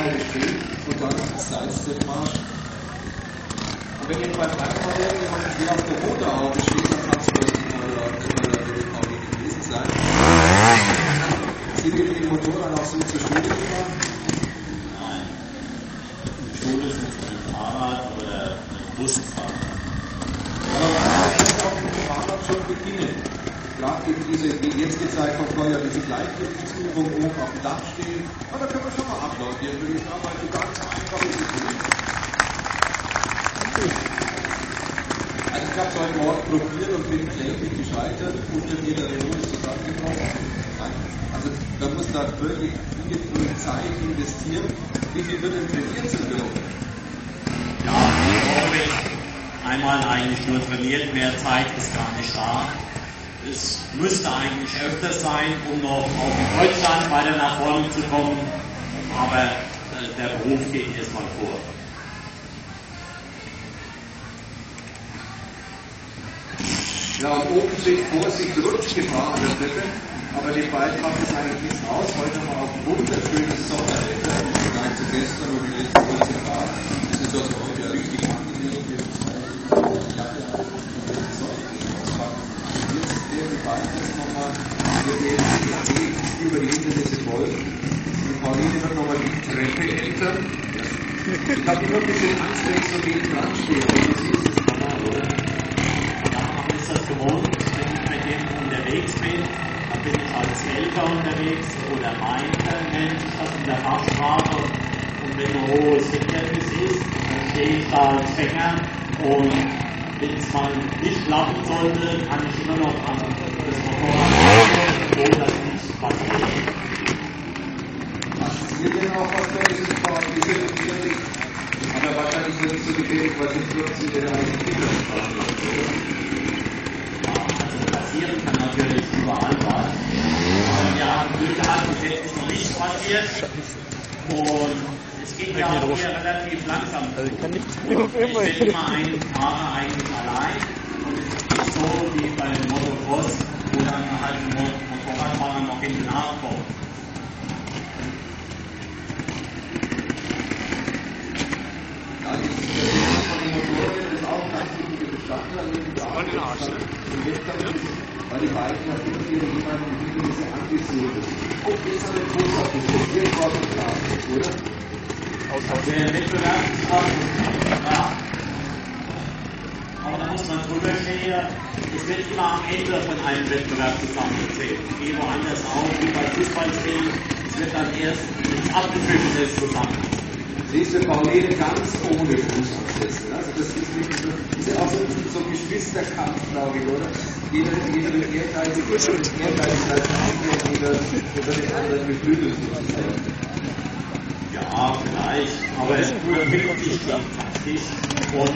Fahrhalde stehen und dann Sidestep-Marsch. Und wenn jetzt beim Langfahrer irgendjemand hier auf der Motorhaube steht, dann kann es vielleicht mal gewesen sein. Sind wir mit dem Motorrad auch so zur Schule gefahren? Nein. Die Schule ist mit dem Fahrrad oder mit dem Bus fahren. Aber man kann auch mit dem Fahrrad schon beginnen. Gerade eben diese, wie jetzt gezeigt von Feuer, diese Gleichgewichtsübung oben auf dem Dach stehen. Aber da können wir schon mal applaudieren, würde ich sagen, weil so ganz einfach ist es nicht. Also ich habe es heute Morgen probiert und bin kläglich gescheitert. Unter mir der Renault ist zusammengebrochen. Also da muss da wirklich viel Zeit investieren. Wie viel wird denn trainiert zu dürfen? Ja, glaube ich. Einmal eigentlich nur trainiert, mehr Zeit ist gar nicht da. Es müsste eigentlich öfter sein, um noch auch in Deutschland weiter nach vorne zu kommen. Aber der Beruf geht erstmal vor. Ja, und oben steht Vorsicht, Rutschgefahr an der Treppe. Aber den beiden macht es eigentlich nichts aus. Heute haben wir auch ein wunderschönes Sommerwetter. Im Vergleich zu gestern und die letzten 14 Grad. Das ist also heute richtig angenehm. Ich habe ja auch die Sonne auspacken. Jetzt werden die beiden jetzt nochmal über die Hindernisse folgen. Die Pauline wird nochmal die Treppe entern. Ich habe immer ein bisschen Angst, wenn ich so neben dran stehe. Aber du siehst es normal, oder? Ja, man ist das gewohnt, wenn ich mit dem unterwegs bin. Dann bin ich als Helfer unterwegs oder Meister nennt sich das in der Fachsprache. Und wenn ein hohes Hindernis ist, dann stehe ich da als Fänger und wenn es mal nicht klappen sollte, kann ich immer noch an das Motorrad halten, obwohl das nicht passiert. Passiert denn auch was bei diesem Fahrrad? Aber wahrscheinlich wird es so gefährlich, weil sonst wird es wieder eine Kindersprache. Ja, also passieren kann natürlich überall was. Aber wir haben Glück gehabt, bis jetzt ist noch nichts passiert. Und es geht ja auch hier relativ langsam. Also ich kann nicht ich bin immer einen Fahrer eigentlich allein. Und es ist nicht so wie beim Motocross, wo dann halt ein Motorradfahrer noch hinten nachkommt. Ja, die von den Motorrädern ist auch ein ganz wichtiger Bestandteil. Und jetzt kann ich, weil die beiden ja immer wieder jemanden die Hindernisse angesehen sind. Oh, jetzt haben wir einen Fuß auf das hier war schon klar, oder? Der Wettbewerb ist ja. Aber da muss man drüber stehen. Es wird immer am Ende von einem Wettbewerb zusammengezählt. Wie woanders auch, wie bei Fußballspielen. Es wird dann erst ins Abgepfiffen ist zusammengezählt. Siehst du, Pauline ganz ohne Fuß absetzen. Also das ist wirklich so, das ist ja auch so ein Geschwisterkampf, glaube ich, oder? Jeder wird ehrgeizig, jeder wird ehrgeizig als Einwurf oder den anderen beflügelt sozusagen. Ja, vielleicht, aber es überwindet sich taktisch und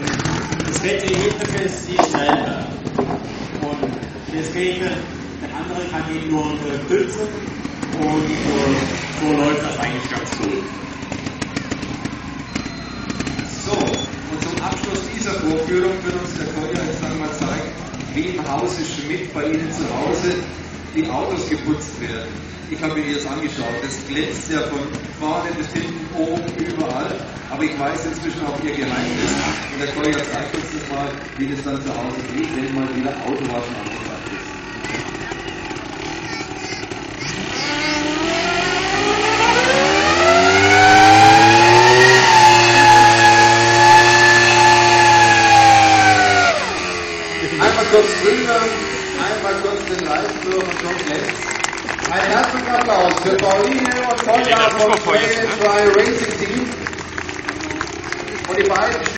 es hätte jeder für sich selber. Und deswegen, der andere kann ihn nur unterstützen und so läuft das eigentlich ganz gut. So, und zum Abschluss dieser Vorführung wird uns der Kolja jetzt einmal zeigen, wie im Hause Schmidt bei Ihnen zu Hause die Autos geputzt werden. Ich habe mir das angeschaut, das glänzt ja von vorne bis hinten, oben, überall, aber ich weiß inzwischen auch Ihr Geheimnis und der Kolja zeigt uns das mal, wie das dann zu Hause geht, wenn mal wieder Autowaschen angebracht ist. Einmal kurz drüber, einmal kurz den Reifen durch und schon glänzt. Einen herzlichen Applaus für Pauline und Sonja vom Trail Try Racing Team. Und die beiden